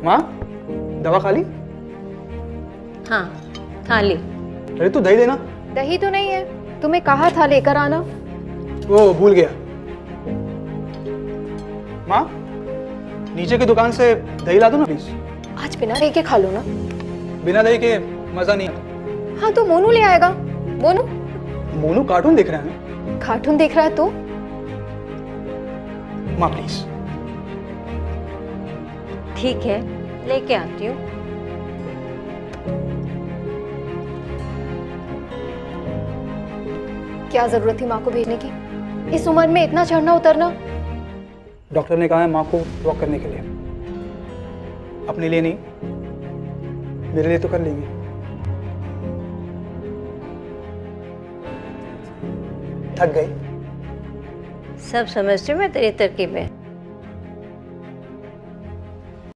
माँ, दवा खा ली? हाँ खा ली। अरे तू दही देना। दही तो नहीं है, तुम्हें कहा था लेकर आना। वो भूल गया। माँ, नीचे की दुकान से दही ला दो ना प्लीज। आज बिना दही के खा लो ना। बिना दही के मजा नहीं आता। हाँ तो मोनू ले आएगा। मोनू मोनू कार्टून देख रहा है। कार्टून देख रहा है तो माँ प्लीज। ठीक है लेके आती हूँ। क्या जरूरत थी माँ को भेजने की? इस उम्र में इतना चढ़ना उतरना। डॉक्टर ने कहा है माँ को वॉक करने के लिए। अपने लिए नहीं, मेरे लिए तो कर लेंगे। थक गई? सब समझती हूँ मैं तेरी तरकीबें।